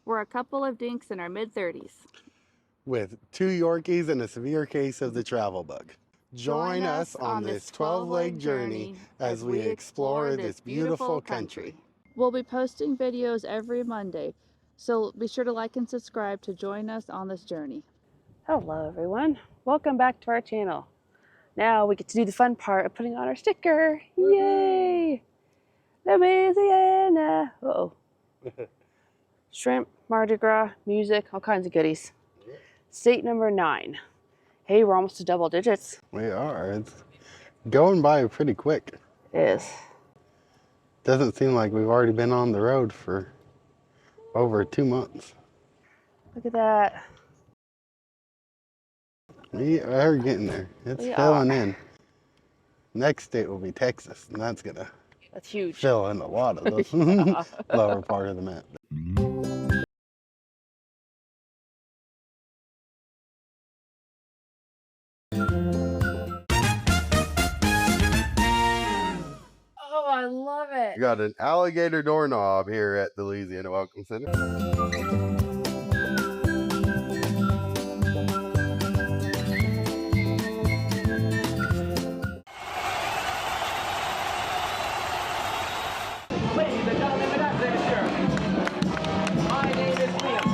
We're a couple of dinks in our mid-30s. With 2 Yorkies and a severe case of the travel bug. Join us on this 12-leg journey as we explore this beautiful country. We'll be posting videos every Monday, so be sure to like and subscribe to join us on this journey. Hello everyone, welcome back to our channel. Now we get to do the fun part of putting on our sticker. Yay! Louisiana! Uh-oh. Shrimp, Mardi Gras, music, all kinds of goodies. State number 9. Hey, we're almost to double digits. We are. It's going by pretty quick. It is. Doesn't seem like we've already been on the road for over 2 months. Look at that. We are getting there. It's filling in. Next state will be Texas, and that's gonna huge. Fill in a lot of those lower part of the map. Oh, I love it. We got an alligator doorknob here at the Louisiana Welcome Center. Ladies and gentlemen, mesdames et messieurs, my name is Liam.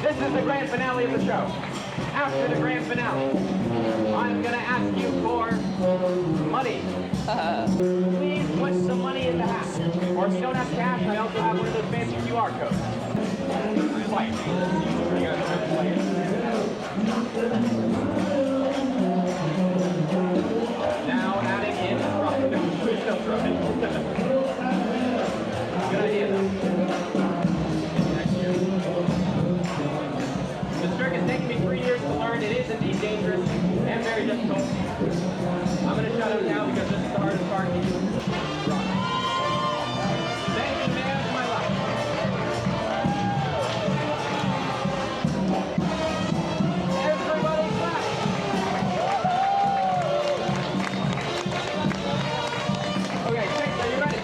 This is the grand finale of the show. After the grand finale, I'm going to ask you for money. Please put some money in the hat. Or if you don't have cash, I also have one of those fancy QR codes. Fight. Now adding in the profit. Good idea, though. Next year. This trick has taken me 3 years to learn. It is indeed dangerous and very difficult. I'm going to shut up now because this is the hardest part. Thank you, man, for my life. Everybody clap. Okay, Chicks, are you ready?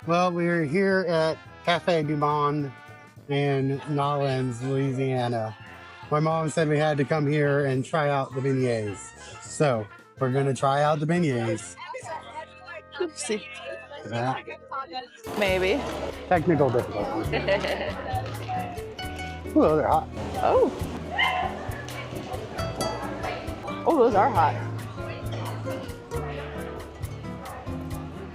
Well, we're here at Cafe Du Monde in Nolens, Louisiana. My mom said we had to come here and try out the beignets. So we're gonna try out the beignets. Oopsie. Yeah. Maybe. Technical difficulties. Ooh, they're hot. Oh. Oh, those are hot.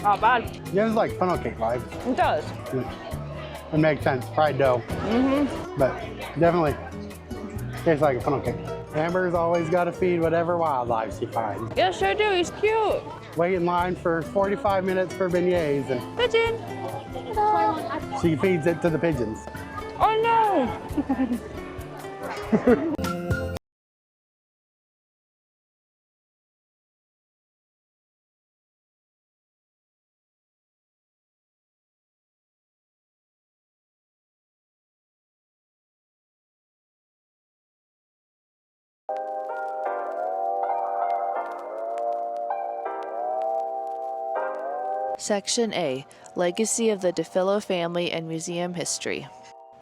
Not bad. Yeah, it's like funnel cake vibes. It does. It makes sense. Fried dough. But definitely tastes like a funnel cake. Amber's always got to feed whatever wildlife she finds. Yeah, sure do. He's cute. Wait in line for 45 minutes for beignets, and Pigeon. she feeds it to the pigeons. Oh no. Section A, Legacy of the DeFillo Family and Museum History.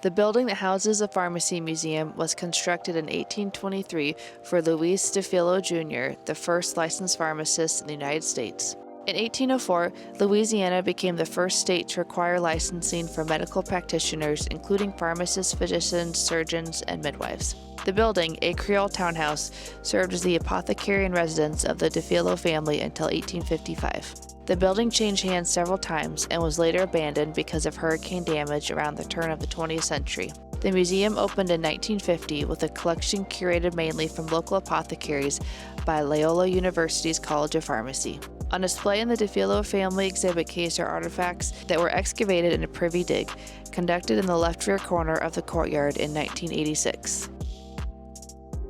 The building that houses the Pharmacy Museum was constructed in 1823 for Louis DeFillo Jr., the first licensed pharmacist in the United States. In 1804, Louisiana became the first state to require licensing for medical practitioners, including pharmacists, physicians, surgeons, and midwives. The building, a Creole townhouse, served as the apothecary and residence of the DeFillo family until 1855. The building changed hands several times and was later abandoned because of hurricane damage around the turn of the 20th century. The museum opened in 1950 with a collection curated mainly from local apothecaries by Loyola University's College of Pharmacy. On display in the DeFillo family exhibit case are artifacts that were excavated in a privy dig, conducted in the left rear corner of the courtyard in 1986.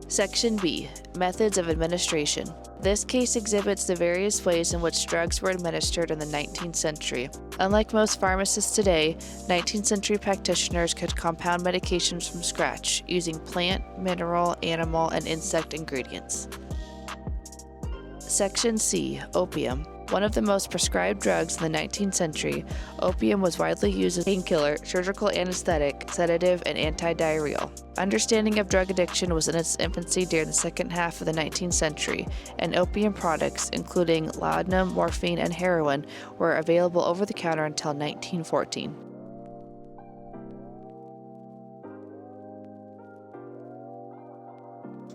Section B, Methods of Administration. This case exhibits the various ways in which drugs were administered in the 19th century. Unlike most pharmacists today, 19th century practitioners could compound medications from scratch, using plant, mineral, animal, and insect ingredients. Section C, Opium. One of the most prescribed drugs in the 19th century, opium was widely used as a painkiller, surgical anesthetic, sedative, and anti-diarrheal. Understanding of drug addiction was in its infancy during the second half of the 19th century, and opium products, including laudanum, morphine, and heroin, were available over the counter until 1914.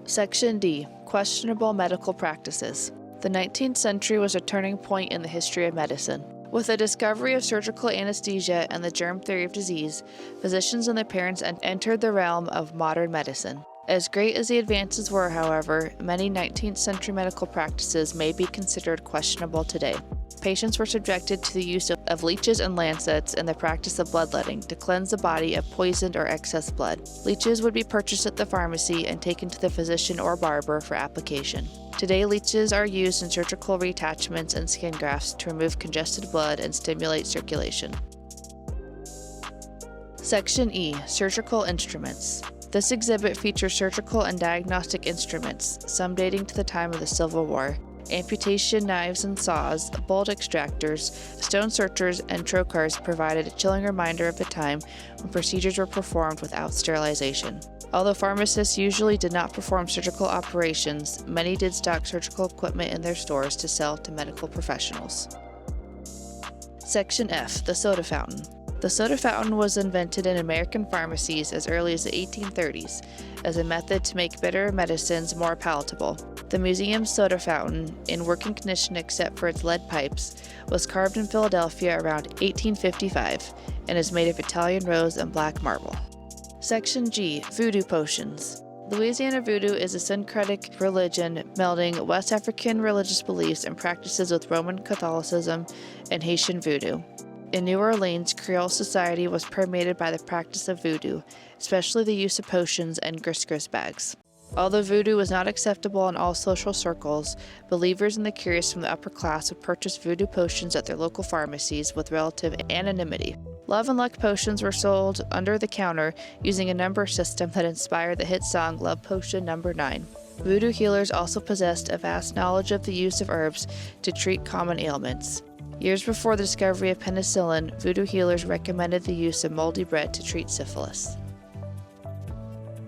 Section D, Questionable Medical Practices. The 19th century was a turning point in the history of medicine. With the discovery of surgical anesthesia and the germ theory of disease, physicians and their parents entered the realm of modern medicine. As great as the advances were, however, many 19th century medical practices may be considered questionable today. Patients were subjected to the use of leeches and lancets and the practice of bloodletting to cleanse the body of poisoned or excess blood. Leeches would be purchased at the pharmacy and taken to the physician or barber for application. Today, leeches are used in surgical reattachments and skin grafts to remove congested blood and stimulate circulation. Section E, Surgical Instruments. This exhibit features surgical and diagnostic instruments, some dating to the time of the Civil War. Amputation knives and saws, bolt extractors, stone searchers, and trocars provided a chilling reminder of the time when procedures were performed without sterilization. Although pharmacists usually did not perform surgical operations, many did stock surgical equipment in their stores to sell to medical professionals. Section F, the soda fountain. The soda fountain was invented in American pharmacies as early as the 1830s as a method to make bitter medicines more palatable. The museum's soda fountain, in working condition except for its lead pipes, was carved in Philadelphia around 1855 and is made of Italian rose and black marble. Section G, Voodoo Potions. Louisiana Voodoo is a syncretic religion melding West African religious beliefs and practices with Roman Catholicism and Haitian Voodoo. In New Orleans, Creole society was permeated by the practice of voodoo, especially the use of potions and gris-gris bags. Although voodoo was not acceptable in all social circles, believers and the curious from the upper class would purchase voodoo potions at their local pharmacies with relative anonymity. Love and luck potions were sold under the counter using a number system that inspired the hit song Love Potion No. 9. Voodoo healers also possessed a vast knowledge of the use of herbs to treat common ailments. Years before the discovery of penicillin, voodoo healers recommended the use of moldy bread to treat syphilis.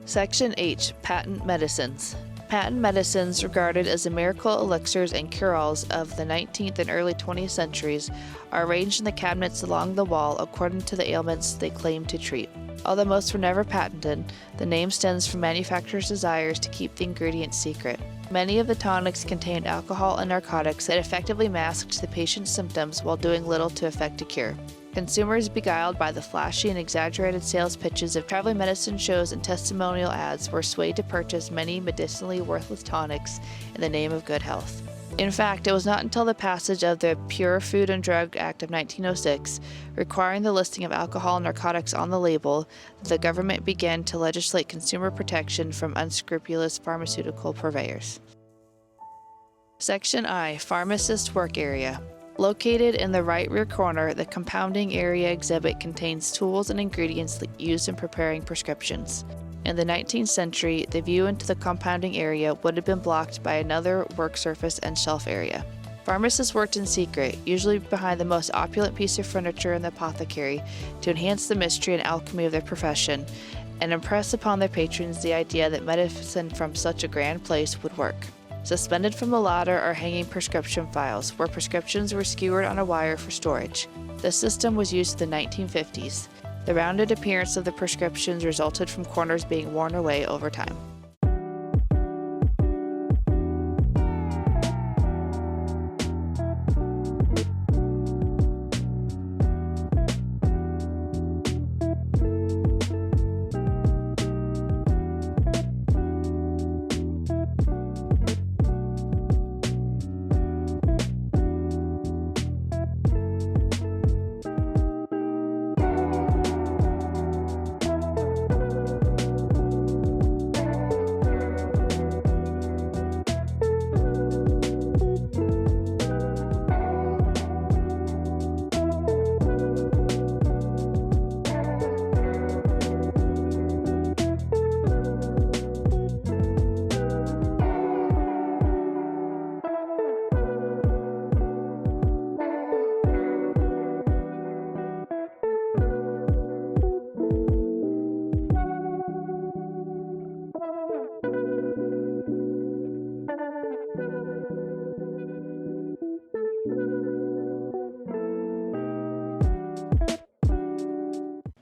Section H. Patent Medicines. Patent medicines, regarded as the miracle elixirs and cure-alls of the 19th and early 20th centuries, are arranged in the cabinets along the wall according to the ailments they claim to treat. Although most were never patented, the name stems from manufacturers' desires to keep the ingredients secret. Many of the tonics contained alcohol and narcotics that effectively masked the patient's symptoms while doing little to effect a cure. Consumers, beguiled by the flashy and exaggerated sales pitches of traveling medicine shows and testimonial ads, were swayed to purchase many medicinally worthless tonics in the name of good health. In fact, it was not until the passage of the Pure Food and Drug Act of 1906, requiring the listing of alcohol and narcotics on the label, that the government began to legislate consumer protection from unscrupulous pharmaceutical purveyors. Section I. Pharmacist Work Area. Located in the right rear corner, the compounding area exhibit contains tools and ingredients used in preparing prescriptions. In the 19th century, the view into the compounding area would have been blocked by another work surface and shelf area. Pharmacists worked in secret, usually behind the most opulent piece of furniture in the apothecary, to enhance the mystery and alchemy of their profession, and impress upon their patrons the idea that medicine from such a grand place would work. Suspended from the ladder are hanging prescription files, where prescriptions were skewered on a wire for storage. This system was used in the 1950s. The rounded appearance of the prescriptions resulted from corners being worn away over time.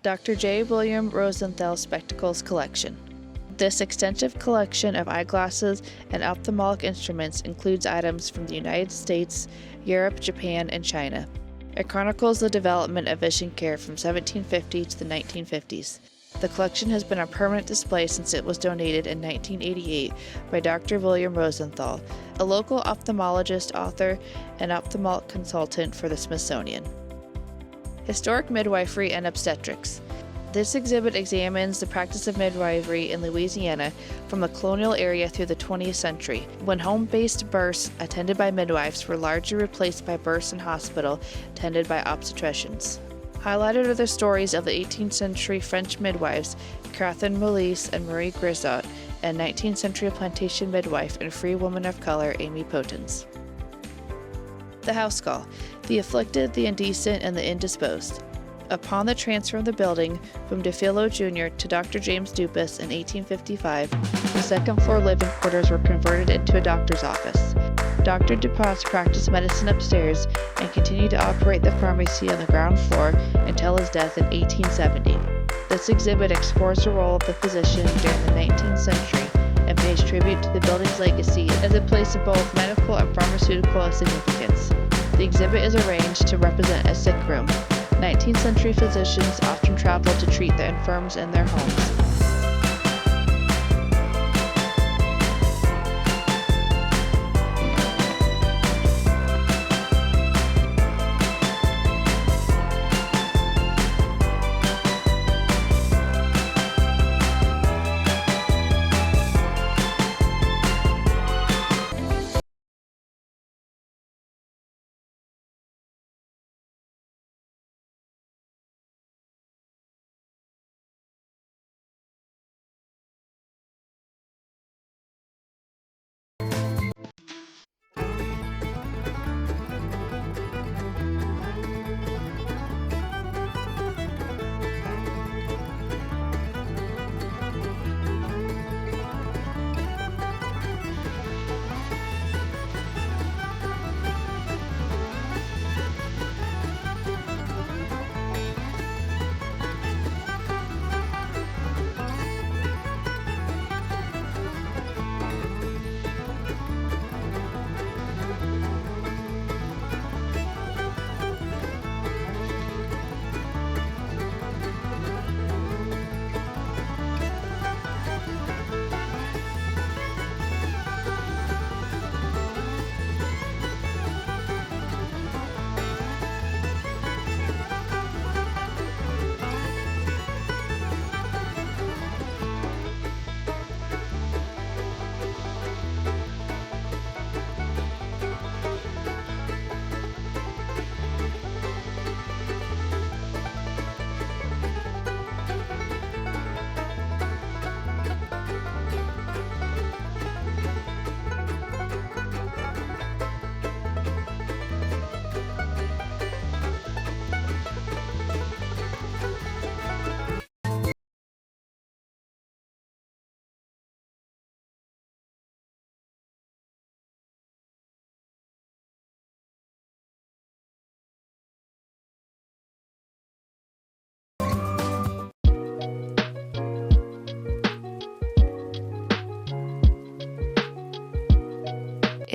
Dr. J. William Rosenthal Spectacles Collection. This extensive collection of eyeglasses and ophthalmic instruments includes items from the United States, Europe, Japan, and China. It chronicles the development of vision care from 1750 to the 1950s. The collection has been on permanent display since it was donated in 1988 by Dr. William Rosenthal, a local ophthalmologist, author, and ophthalmic consultant for the Smithsonian. Historic Midwifery and Obstetrics. This exhibit examines the practice of midwifery in Louisiana from the colonial era through the 20th century, when home-based births attended by midwives were largely replaced by births in hospital attended by obstetricians. Highlighted are the stories of the 18th century French midwives Catherine Meulles and Marie Grisot, and 19th century plantation midwife and free woman of color Amy Potens. The house call, the afflicted, the indecent, and the indisposed. Upon the transfer of the building from DeFilo Jr. to Dr. James Dupas in 1855, the second-floor living quarters were converted into a doctor's office. Dr. Dupas practiced medicine upstairs and continued to operate the pharmacy on the ground floor until his death in 1870. This exhibit explores the role of the physician during the 19th century and pays tribute to the building's legacy as a place of both medical and pharmaceutical significance. The exhibit is arranged to represent a sick room. 19th century physicians often traveled to treat the infirms in their homes.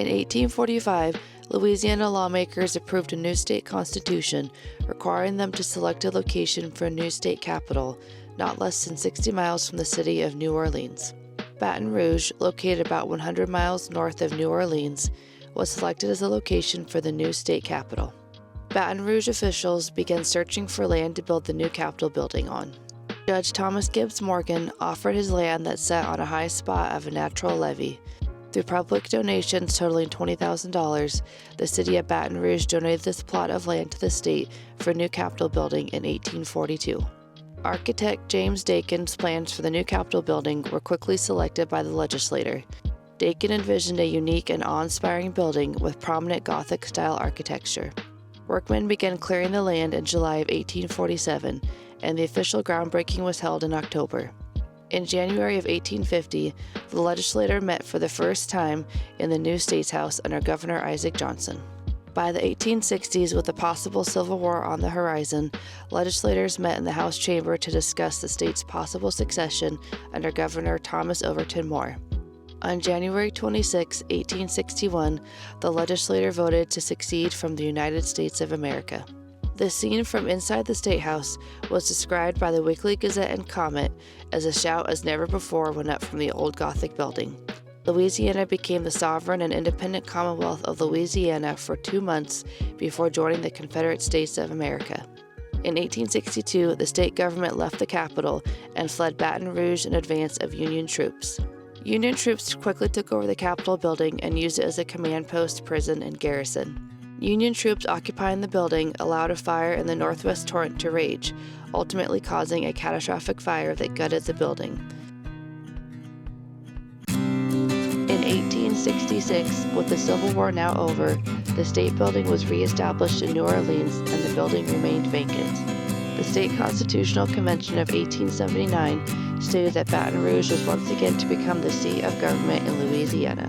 In 1845, Louisiana lawmakers approved a new state constitution requiring them to select a location for a new state capital not less than 60 miles from the city of New Orleans. Baton Rouge, located about 100 miles north of New Orleans, was selected as a location for the new state capital. Baton Rouge officials began searching for land to build the new Capitol building on. Judge Thomas Gibbs Morgan offered his land that sat on a high spot of a natural levee. Through public donations totaling $20,000, the city of Baton Rouge donated this plot of land to the state for a new Capitol building in 1842. Architect James Dakin's plans for the new Capitol building were quickly selected by the legislature. Dakin envisioned a unique and awe-inspiring building with prominent Gothic-style architecture. Workmen began clearing the land in July of 1847, and the official groundbreaking was held in October. In January of 1850, the legislature met for the first time in the new States House under Governor Isaac Johnson. By the 1860s, with a possible civil war on the horizon, legislators met in the House chamber to discuss the state's possible succession under Governor Thomas Overton Moore. On January 26, 1861, the legislature voted to secede from the United States of America. The scene from inside the State House was described by the Weekly Gazette and Comet as a shout as never before went up from the old Gothic building. Louisiana became the sovereign and independent Commonwealth of Louisiana for 2 months before joining the Confederate States of America. In 1862, the state government left the capital and fled Baton Rouge in advance of Union troops. Union troops quickly took over the Capitol building and used it as a command post, prison, and garrison. Union troops occupying the building allowed a fire in the Northwest Torrent to rage, ultimately causing a catastrophic fire that gutted the building. In 1866, with the Civil War now over, the state building was re-established in New Orleans and the building remained vacant. The State Constitutional Convention of 1879 stated that Baton Rouge was once again to become the seat of government in Louisiana.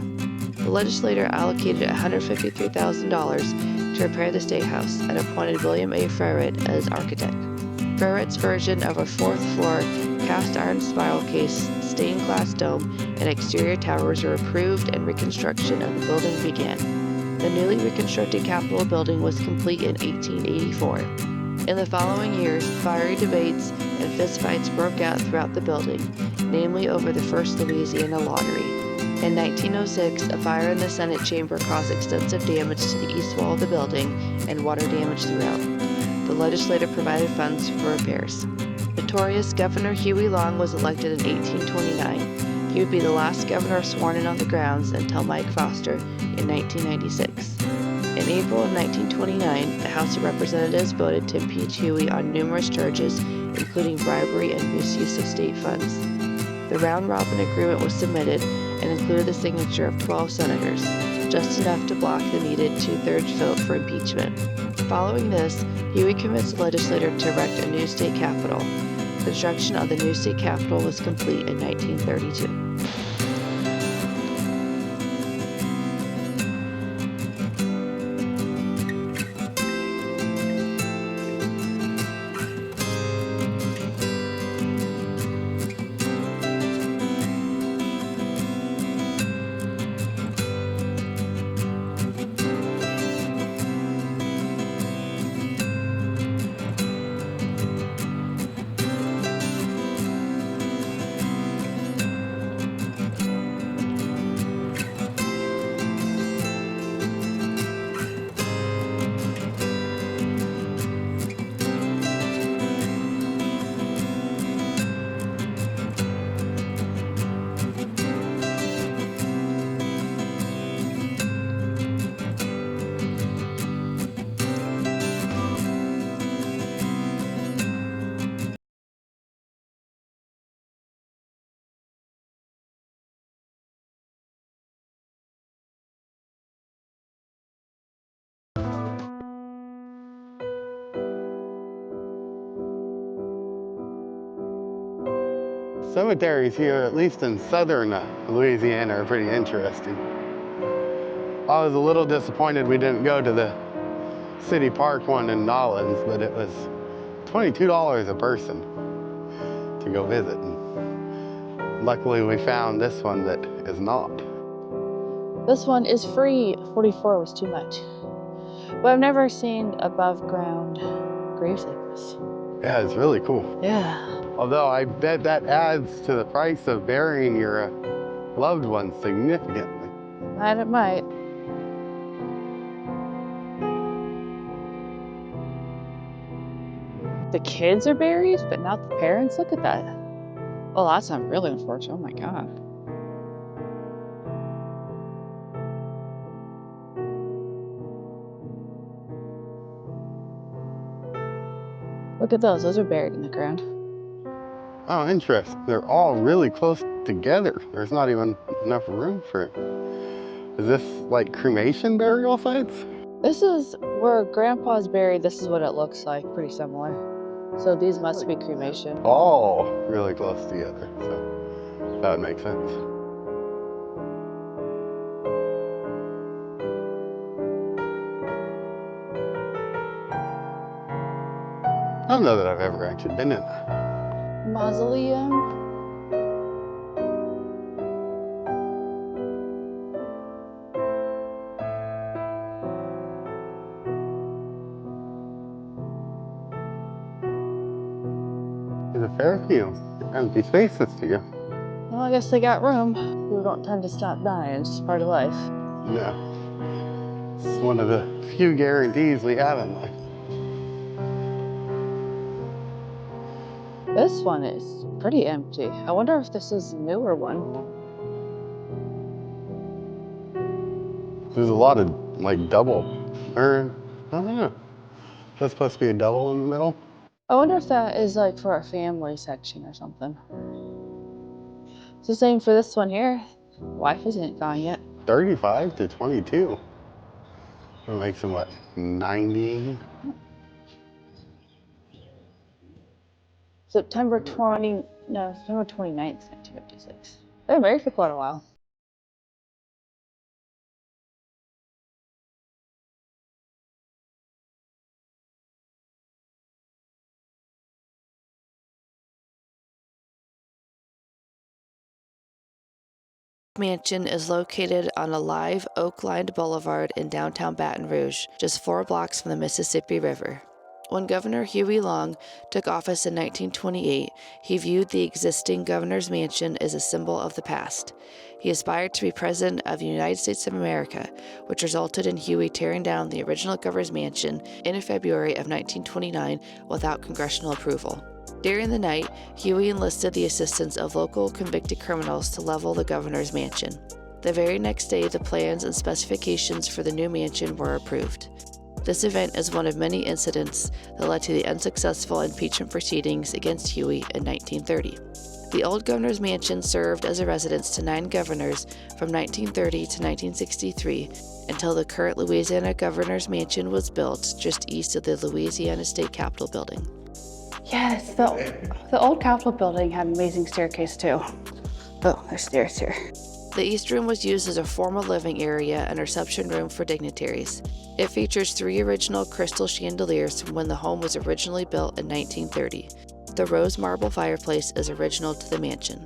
The legislature allocated $153,000 to repair the State House and appointed William A. Freret as architect. Freret's version of a fourth-floor cast-iron spiral case, stained glass dome, and exterior towers were approved and reconstruction of the building began. The newly reconstructed Capitol building was complete in 1884. In the following years, fiery debates and fistfights broke out throughout the building, namely over the first Louisiana lottery. In 1906, a fire in the Senate chamber caused extensive damage to the east wall of the building and water damage throughout. The legislature provided funds for repairs. Notorious Governor Huey Long was elected in 1829. He would be the last governor sworn in on the grounds until Mike Foster in 1996. In April of 1929, the House of Representatives voted to impeach Huey on numerous charges, including bribery and misuse of state funds. The round-robin agreement was submitted and included the signature of 12 senators, just enough to block the needed 2/3 vote for impeachment. Following this, Huey convinced the legislature to erect a new state capitol. Construction of the new state capitol was complete in 1932. Cemeteries here, at least in southern Louisiana, are pretty interesting. I was a little disappointed we didn't go to the city park one in Nolens, but it was $22 a person to go visit. And luckily we found this one that is not. This one is free. 44 was too much. But I've never seen above ground graves like this. Yeah, it's really cool. Yeah. Although I bet that adds to the price of burying your loved ones significantly. And it might. The kids are buried, but not the parents. Look at that. Oh, that's not really unfortunate. Oh my God. Look at those. Those are buried in the ground. Oh, interesting. They're all really close together. There's not even enough room for it. Is this like cremation burial sites? This is where Grandpa's buried. This is what it looks like. Pretty similar. So these must be cremation. All really close together. So that would make sense. I don't know that I've ever actually been in that. Mausoleum. There's a fair few empty spaces here. Well, I guess they got room. People don't tend to stop dying. It's just part of life. Yeah. It's one of the few guarantees we have in life. This one is pretty empty. I wonder if this is a newer one. There's a lot of like double, or I don't know. That's supposed to be a double in the middle. I wonder if that is like for a family section or something. It's the same for this one here. Wife isn't gone yet. 35 to 22. That makes him what, 90? September 29th, 1956. They were married for quite a while. Mansion is located on a live oak-lined boulevard in downtown Baton Rouge, just 4 blocks from the Mississippi River. When Governor Huey Long took office in 1928, he viewed the existing governor's mansion as a symbol of the past. He aspired to be president of the United States of America, which resulted in Huey tearing down the original governor's mansion in February of 1929 without congressional approval. During the night, Huey enlisted the assistance of local convicted criminals to level the governor's mansion. The very next day, the plans and specifications for the new mansion were approved. This event is one of many incidents that led to the unsuccessful impeachment proceedings against Huey in 1930. The old governor's mansion served as a residence to 9 governors from 1930 to 1963 until the current Louisiana governor's mansion was built just east of the Louisiana State Capitol building. Yes, the old Capitol building had an amazing staircase too. Oh, there's stairs here. The East Room was used as a formal living area and reception room for dignitaries. It features 3 original crystal chandeliers from when the home was originally built in 1930. The rose marble fireplace is original to the mansion.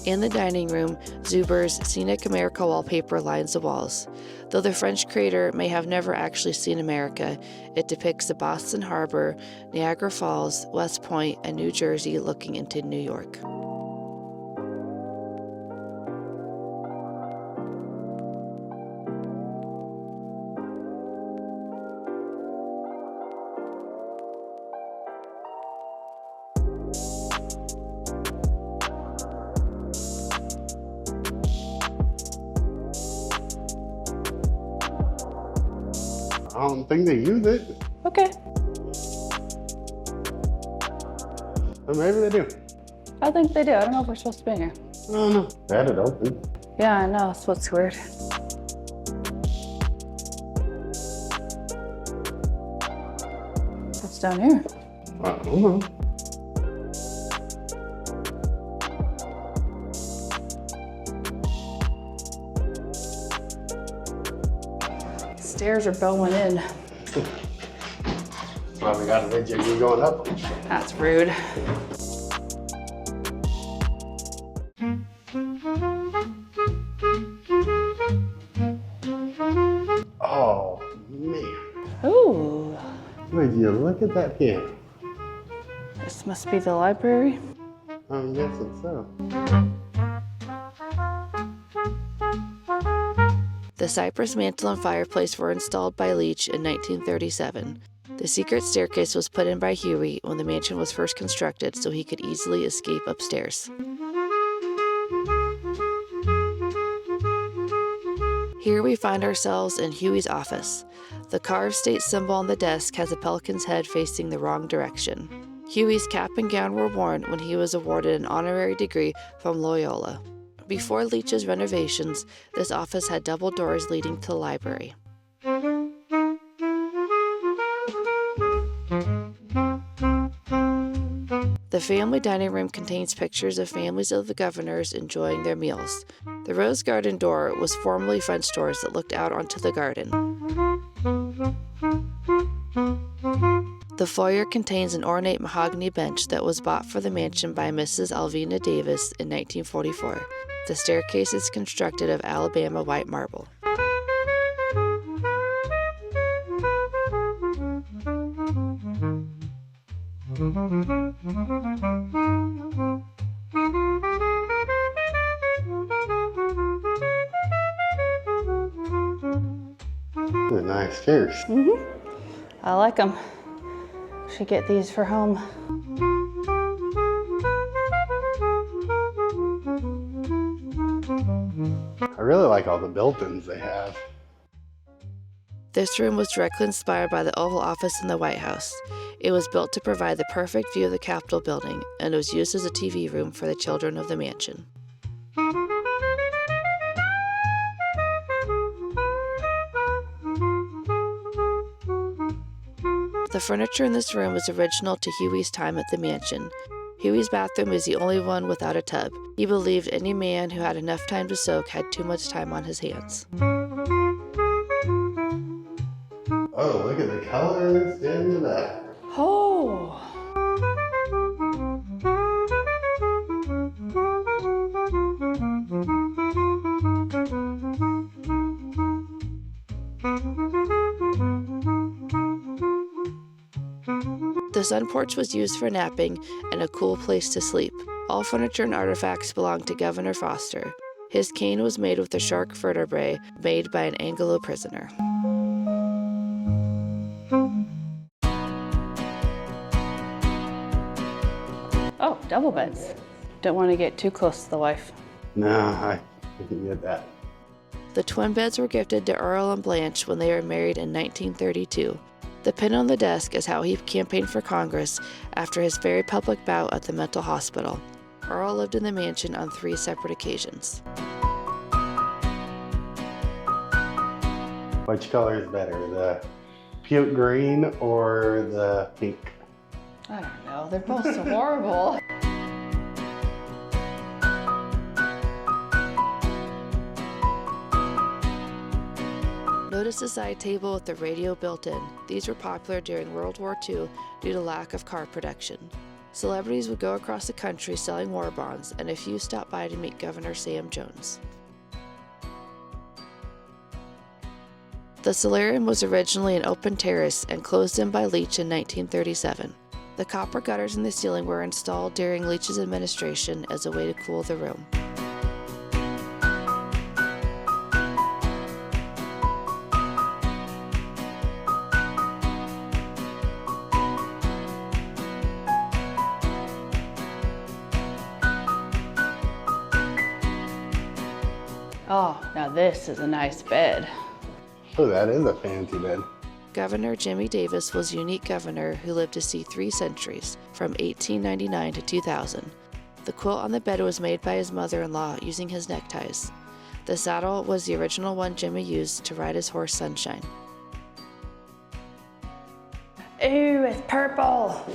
In the dining room, Zuber's Scenic America wallpaper lines the walls. Though the French creator may have never actually seen America, it depicts the Boston Harbor, Niagara Falls, West Point, and New Jersey looking into New York. I don't think they use it. Okay. But maybe they do. I think they do. I don't know if we're supposed to be in here. I don't know. They had it open. Yeah, I know. That's what's weird. What's down here? I don't know. stairs are bowing in. That's why we got a video of you going up. That's rude. Oh, man. Ooh, Would you look at that piano? this must be the library. I'm guessing so. The cypress mantel and fireplace were installed by Leach in 1937. The secret staircase was put in by Huey when the mansion was first constructed so he could easily escape upstairs. Here we find ourselves in Huey's office. The carved state symbol on the desk has a pelican's head facing the wrong direction. Huey's cap and gown were worn when he was awarded an honorary degree from Loyola. Before Leach's renovations, this office had double doors leading to the library. The family dining room contains pictures of families of the governors enjoying their meals. The rose garden door was formerly French doors that looked out onto the garden. The foyer contains an ornate mahogany bench that was bought for the mansion by Mrs. Alvina Davis in 1944. The staircase is constructed of Alabama white marble. They're nice chairs. I like them. Should get these for home. I really like all the built-ins they have. This room was directly inspired by the Oval Office in the White House. It was built to provide the perfect view of the Capitol building, and it was used as a TV room for the children of the mansion. The furniture in this room is original to Huey's time at the mansion. Huey's bathroom is the only one without a tub. He believed any man who had enough time to soak had too much time on his hands. Oh, look at the colors in the back. Oh! The sun porch was used for napping and a cool place to sleep. All furniture and artifacts belonged to Governor Foster. His cane was made with a shark vertebrae made by an Anglo prisoner. Oh, double beds. Don't want to get too close to the wife. No, I didn't get that. The twin beds were gifted to Earl and Blanche when they were married in 1932. The pin on the desk is how he campaigned for Congress after his very public bout at the mental hospital. Earl lived in the mansion on 3 separate occasions. Which color is better, the puke green or the pink? I don't know. They're both so horrible. Notice the side table with the radio built in. These were popular during World War II due to lack of car production. Celebrities would go across the country selling war bonds, and a few stopped by to meet Governor Sam Jones. The solarium was originally an open terrace and closed in by Leach in 1937. The copper gutters in the ceiling were installed during Leach's administration as a way to cool the room. Oh, now this is a nice bed. Oh, that is a fancy bed. Governor Jimmy Davis was a unique governor who lived to see 3 centuries, from 1899 to 2000. The quilt on the bed was made by his mother-in-law using his neckties. The saddle was the original one Jimmy used to ride his horse Sunshine. Ooh, it's purple.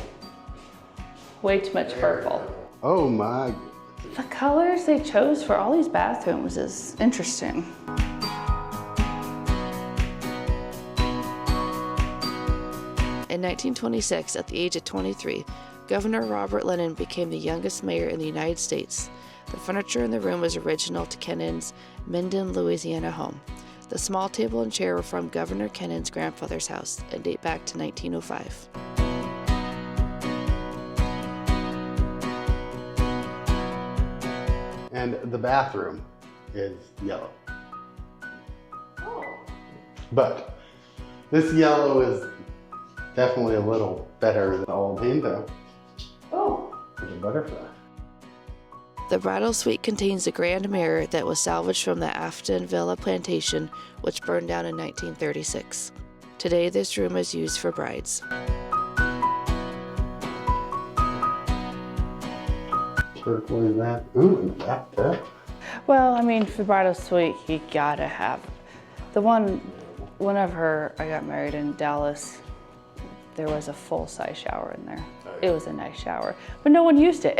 Way too much purple. Oh my. The colors they chose for all these bathrooms is interesting. In 1926, at the age of 23, Governor Robert Lennon became the youngest mayor in the United States. The furniture in the room was original to Kennan's Minden, Louisiana home. The small table and chair were from Governor Kennan's grandfather's house and date back to 1905. And the bathroom is yellow. But this yellow is definitely a little better than old Hinto. Oh. With a butterfly. The bridal suite contains a grand mirror that was salvaged from the Afton Villa plantation, which burned down in 1936. Today, this room is used for brides. Turquoise that. Ooh, and bathtub. Well, I mean, for bridal suite, you gotta have the one. Whenever I got married in Dallas, there was a full-size shower in there. It was a nice shower, but no one used it.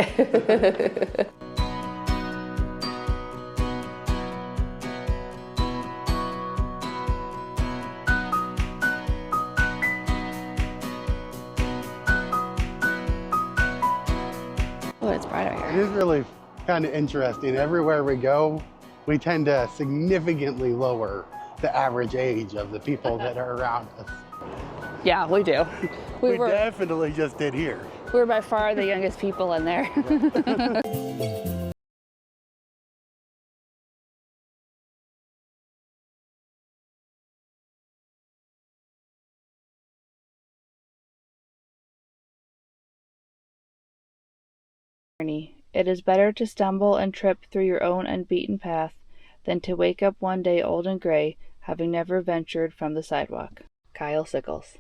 Oh, it's bright out It here. is really kind of interesting. Everywhere we go, we tend to significantly lower the average age of the people that are around us. Yeah, we do. We definitely just did here. We're by far the youngest people in there. It is better to stumble and trip through your own unbeaten path than to wake up one day old and gray, having never ventured from the sidewalk. Kyle Sickles.